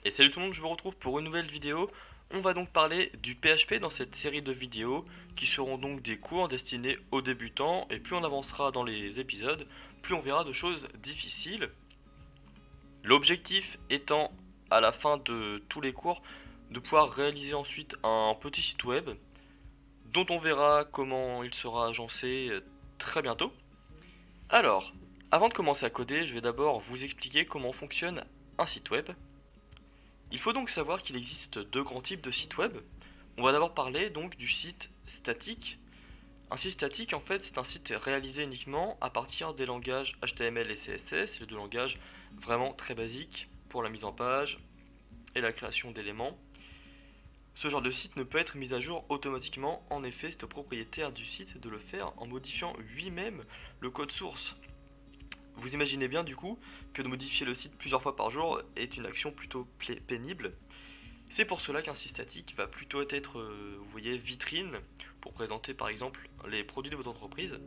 Et salut tout le monde, je vous retrouve pour une nouvelle vidéo. On va donc parler du PHP dans cette série de vidéos qui seront donc des cours destinés aux débutants, et plus on avancera dans les épisodes, plus on verra de choses difficiles. L'objectif étant, à la fin de tous les cours, de pouvoir réaliser ensuite un petit site web dont on verra comment il sera agencé très bientôt. Alors, avant de commencer à coder, je vais d'abord vous expliquer comment fonctionne un site web. Il faut donc savoir qu'il existe deux grands types de sites web. On va d'abord parler donc du site statique. Un site statique, en fait, c'est un site réalisé uniquement à partir des langages HTML et CSS, les deux langages vraiment très basiques pour la mise en page et la création d'éléments. Ce genre de site ne peut être mis à jour automatiquement, en effet, c'est au propriétaire du site de le faire en modifiant lui-même le code source. Vous imaginez bien du coup que de modifier le site plusieurs fois par jour est une action plutôt pénible. C'est pour cela qu'un site statique va plutôt être, vous voyez, vitrine, pour présenter par exemple les produits de votre entreprise.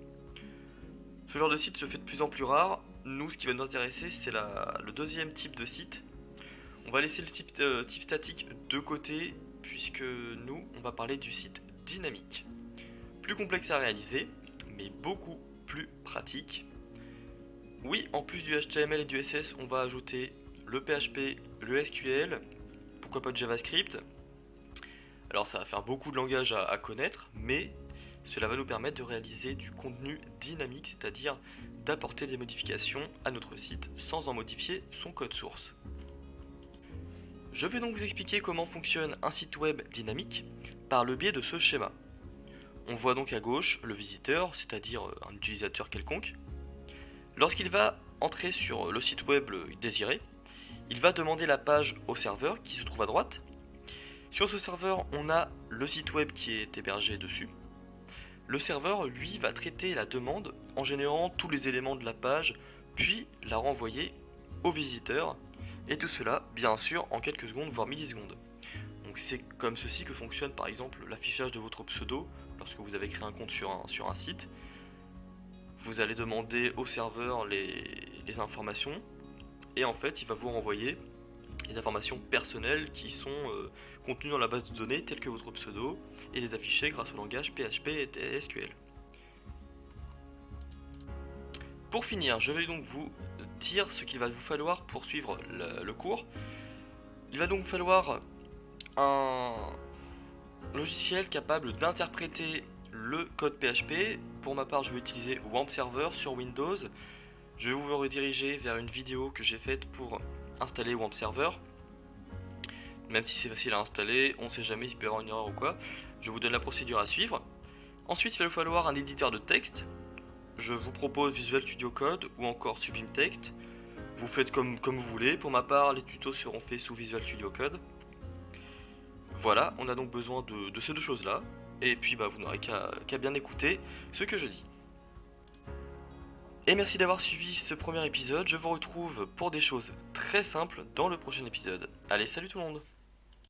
Ce genre de site se fait de plus en plus rare. Nous, ce qui va nous intéresser, c'est le deuxième type de site. On va laisser le type statique de côté, puisque nous, on va parler du site dynamique. Plus complexe à réaliser, mais beaucoup plus pratique. Oui, en plus du HTML et du CSS, on va ajouter le PHP, le SQL, pourquoi pas de JavaScript. Alors ça va faire beaucoup de langage à connaître, mais cela va nous permettre de réaliser du contenu dynamique, c'est-à-dire d'apporter des modifications à notre site sans en modifier son code source. Je vais donc vous expliquer comment fonctionne un site web dynamique par le biais de ce schéma. On voit donc à gauche le visiteur, c'est-à-dire un utilisateur quelconque. Lorsqu'il va entrer sur le site web désiré, il va demander la page au serveur qui se trouve à droite. Sur ce serveur, on a le site web qui est hébergé dessus. Le serveur, lui, va traiter la demande en générant tous les éléments de la page, puis la renvoyer au visiteur. Et tout cela, bien sûr, en quelques secondes, voire millisecondes. Donc c'est comme ceci que fonctionne par exemple l'affichage de votre pseudo lorsque vous avez créé un compte sur un site. Vous allez demander au serveur les informations, et en fait, il va vous renvoyer les informations personnelles qui sont contenues dans la base de données telles que votre pseudo et les afficher grâce au langage PHP et SQL. Pour finir, je vais donc vous dire ce qu'il va vous falloir pour suivre le cours. Il va donc falloir un logiciel capable d'interpréter le code PHP. Pour ma part, je vais utiliser WAMP Server sur Windows. Je vais vous rediriger vers une vidéo que j'ai faite pour installer WAMP Server. Même si c'est facile à installer, on ne sait jamais s'il peut y avoir une erreur ou quoi. Je vous donne la procédure à suivre. Ensuite, il va vous falloir un éditeur de texte. Je vous propose Visual Studio Code ou encore Sublime Text. Vous faites comme vous voulez. Pour ma part, les tutos seront faits sous Visual Studio Code. Voilà, on a donc besoin de ces deux choses-là. Et puis vous n'aurez qu'à bien écouter ce que je dis. Et merci d'avoir suivi ce premier épisode. Je vous retrouve pour des choses très simples dans le prochain épisode. Allez, salut tout le monde!